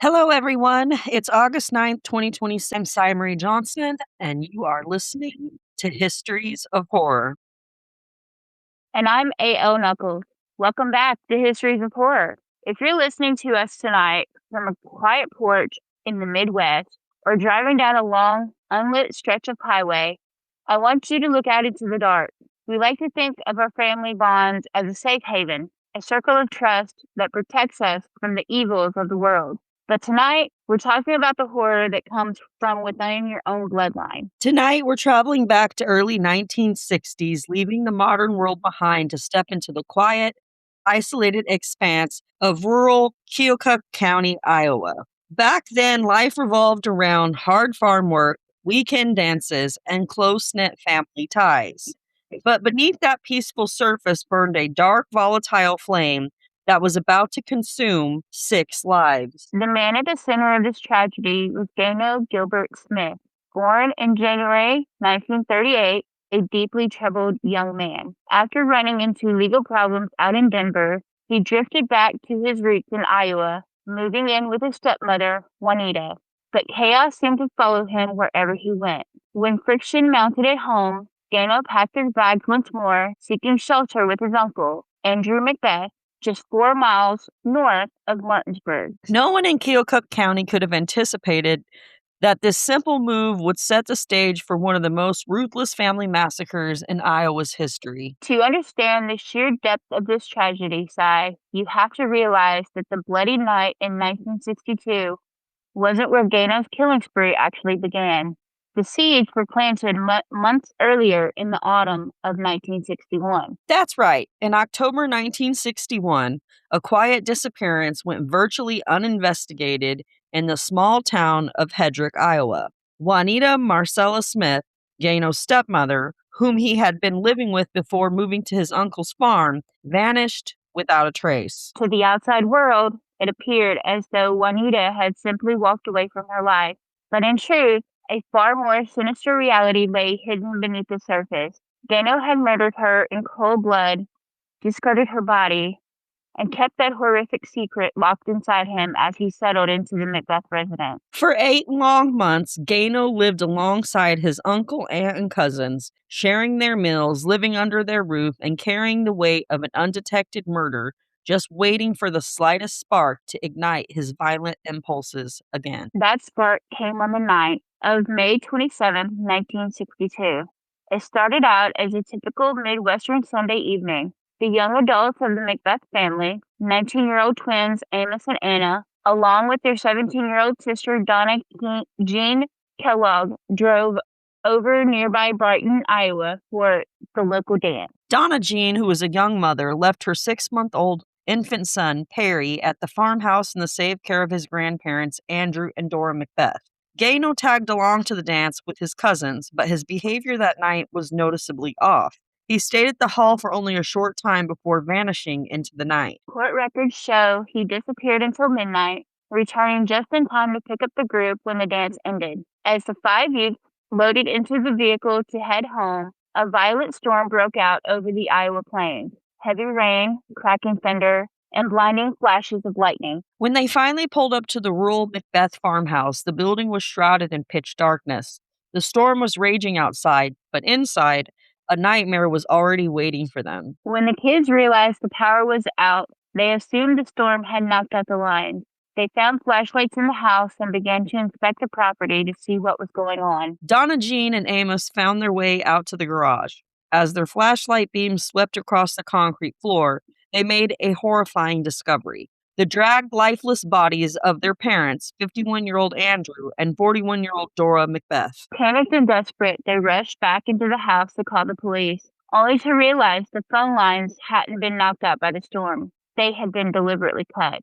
Hello, everyone. It's August 9th, 2026. I'm Cy Marie Johnson, and you are listening to Histories of Horror. And I'm A.O. Knuckles. Welcome back to Histories of Horror. If you're listening to us tonight from a quiet porch in the Midwest or driving down a long, unlit stretch of highway, I want you to look out into the dark. We like to think of our family bonds as a safe haven, a circle of trust that protects us from the evils of the world. But tonight, we're talking about the horror that comes from within your own bloodline. Tonight, we're traveling back to early 1960s, leaving the modern world behind to step into the quiet, isolated expanse of rural Keokuk County, Iowa. Back then, life revolved around hard farm work, weekend dances, and close-knit family ties. But beneath that peaceful surface burned a dark, volatile flame that was about to consume 6 lives. The man at the center of this tragedy was Gayno Gilbert Smith, born in January 1938, a deeply troubled young man. After running into legal problems out in Denver, he drifted back to his roots in Iowa, moving in with his stepmother, Juanita. But chaos seemed to follow him wherever he went. When friction mounted at home, Gayno packed his bags once more, seeking shelter with his uncle, Andrew Macbeth, just 4 miles north of Martinsburg. No one in Keokuk County could have anticipated that this simple move would set the stage for one of the most ruthless family massacres in Iowa's history. To understand the sheer depth of this tragedy, Cy, you have to realize that the bloody night in 1962 wasn't where Gayno's killing spree actually began. The seeds were planted months earlier in the autumn of 1961. That's right. In October 1961, a quiet disappearance went virtually uninvestigated in the small town of Hedrick, Iowa. Juanita Marcella Smith, Gayno's stepmother, whom he had been living with before moving to his uncle's farm, vanished without a trace. To the outside world, it appeared as though Juanita had simply walked away from her life. But in truth, a far more sinister reality lay hidden beneath the surface. Gayno had murdered her in cold blood, discarded her body, and kept that horrific secret locked inside him as he settled into the Macbeth residence. For 8 long months, Gayno lived alongside his uncle, aunt, and cousins, sharing their meals, living under their roof, and carrying the weight of an undetected murder, just waiting for the slightest spark to ignite his violent impulses again. That spark came on the night of May 27, 1962. It started out as a typical Midwestern Sunday evening. The young adults of the Macbeth family, 19-year-old twins Amos and Anna, along with their 17-year-old sister Donna Jean Kellogg, drove over nearby Brighton, Iowa for the local dance. Donna Jean, who was a young mother, left her 6-month-old infant son, Perry, at the farmhouse in the safe care of his grandparents, Andrew and Dora Macbeth. Gayno tagged along to the dance with his cousins, but his behavior that night was noticeably off. He stayed at the hall for only a short time before vanishing into the night. Court records show he disappeared until midnight, returning just in time to pick up the group when the dance ended. As the 5 youths loaded into the vehicle to head home, a violent storm broke out over the Iowa plains. Heavy rain, cracking thunder, and blinding flashes of lightning. When they finally pulled up to the rural Macbeth farmhouse, the building was shrouded in pitch darkness. The storm was raging outside, but inside, a nightmare was already waiting for them. When the kids realized the power was out, they assumed the storm had knocked out the lines. They found flashlights in the house and began to inspect the property to see what was going on. Donna Jean and Amos found their way out to the garage. As their flashlight beams swept across the concrete floor, they made a horrifying discovery. The dragged, lifeless bodies of their parents, 51-year-old Andrew and 41-year-old Dora Macbeth. Panicked and desperate, they rushed back into the house to call the police, only to realize the phone lines hadn't been knocked out by the storm. They had been deliberately cut.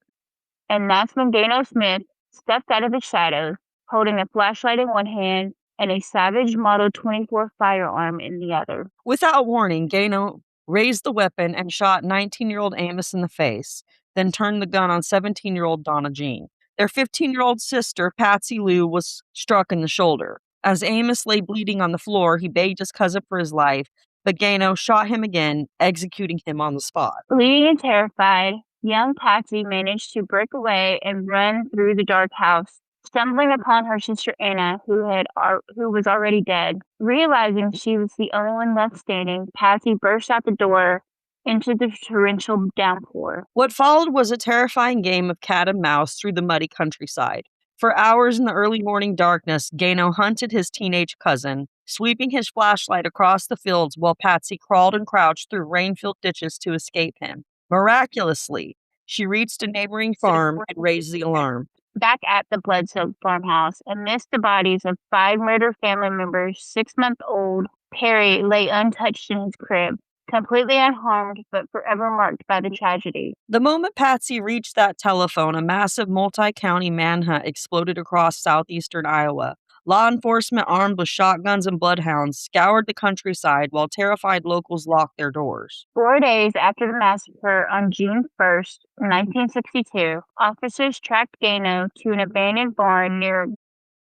And that's when Gayno Smith stepped out of the shadows, holding a flashlight in one hand and a Savage Model 24 firearm in the other. Without warning, Gayno raised the weapon and shot 19-year-old Amos in the face, then turned the gun on 17-year-old Donna Jean. Their 15-year-old sister, Patsy Lou, was struck in the shoulder. As Amos lay bleeding on the floor, he begged his cousin for his life, but Gayno shot him again, executing him on the spot. Bleeding and terrified, young Patsy managed to break away and run through the dark house, stumbling upon her sister Anna, who was already dead. Realizing she was the only one left standing, Patsy burst out the door into the torrential downpour. What followed was a terrifying game of cat and mouse through the muddy countryside. For hours in the early morning darkness, Gayno hunted his teenage cousin, sweeping his flashlight across the fields while Patsy crawled and crouched through rain-filled ditches to escape him. Miraculously, she reached a neighboring farm and raised the alarm. Back at the blood-soaked farmhouse, amidst the bodies of 5 murdered family members, 6-month-old Perry lay untouched in his crib, completely unharmed but forever marked by the tragedy. The moment Patsy reached that telephone, a massive multi-county manhunt exploded across southeastern Iowa. Law enforcement armed with shotguns and bloodhounds scoured the countryside while terrified locals locked their doors. 4 days after the massacre on June 1st, 1962, officers tracked Gayno to an abandoned barn near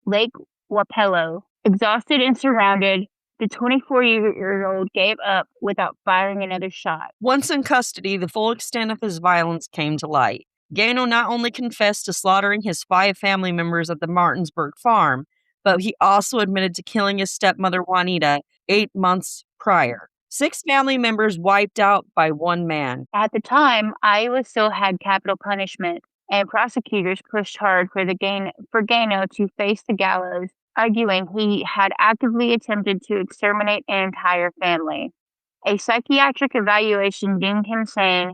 Lake Wapello. Exhausted and surrounded, the 24-year-old gave up without firing another shot. Once in custody, the full extent of his violence came to light. Gayno not only confessed to slaughtering his 5 family members at the Martinsburg farm, but he also admitted to killing his stepmother Juanita 8 months prior. 6 family members wiped out by one man. At the time, Iowa still had capital punishment, and prosecutors pushed hard for Gayno to face the gallows, arguing he had actively attempted to exterminate an entire family. A psychiatric evaluation deemed him sane,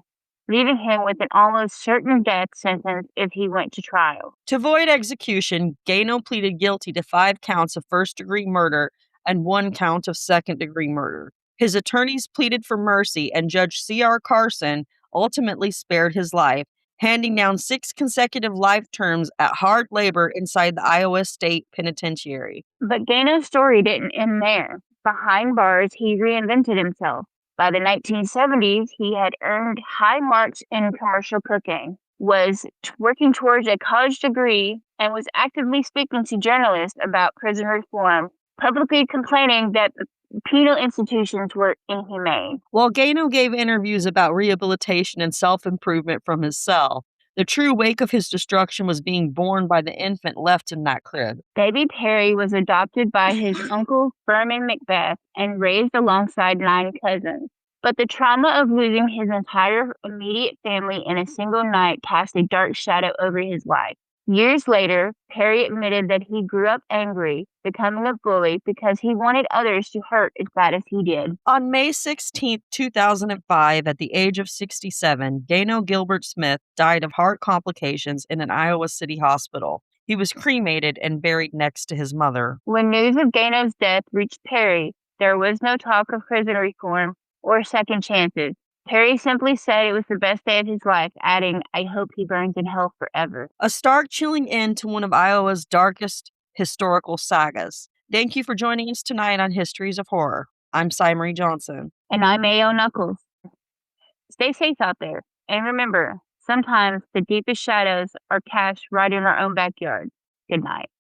leaving him with an almost certain death sentence if he went to trial. To avoid execution, Gayno pleaded guilty to 5 counts of first-degree murder and 1 count of second-degree murder. His attorneys pleaded for mercy, and Judge C.R. Carson ultimately spared his life, handing down 6 consecutive life terms at hard labor inside the Iowa State Penitentiary. But Gayno's story didn't end there. Behind bars, he reinvented himself. By the 1970s, he had earned high marks in commercial cooking, was working towards a college degree, and was actively speaking to journalists about prison reform, publicly complaining that the penal institutions were inhumane. While Gayno gave interviews about rehabilitation and self-improvement from his cell, the true wake of his destruction was being borne by the infant left in that crib. Baby Perry was adopted by his uncle Furman Macbeth and raised alongside 9 cousins. But the trauma of losing his entire immediate family in a single night cast a dark shadow over his life. Years later, Perry admitted that he grew up angry, becoming a bully because he wanted others to hurt as bad as he did. On May 16, 2005, at the age of 67, Gayno Gilbert Smith died of heart complications in an Iowa City hospital. He was cremated and buried next to his mother. When news of Gayno's death reached Perry, there was no talk of prison reform or second chances. Perry simply said it was the best day of his life, adding, "I hope he burns in hell forever." A stark, chilling end to one of Iowa's darkest historical sagas. Thank you for joining us tonight on Histories of Horror. I'm Marie Johnson. And I'm A.O. Knuckles. Stay safe out there. And remember, sometimes the deepest shadows are cast right in our own backyard. Good night.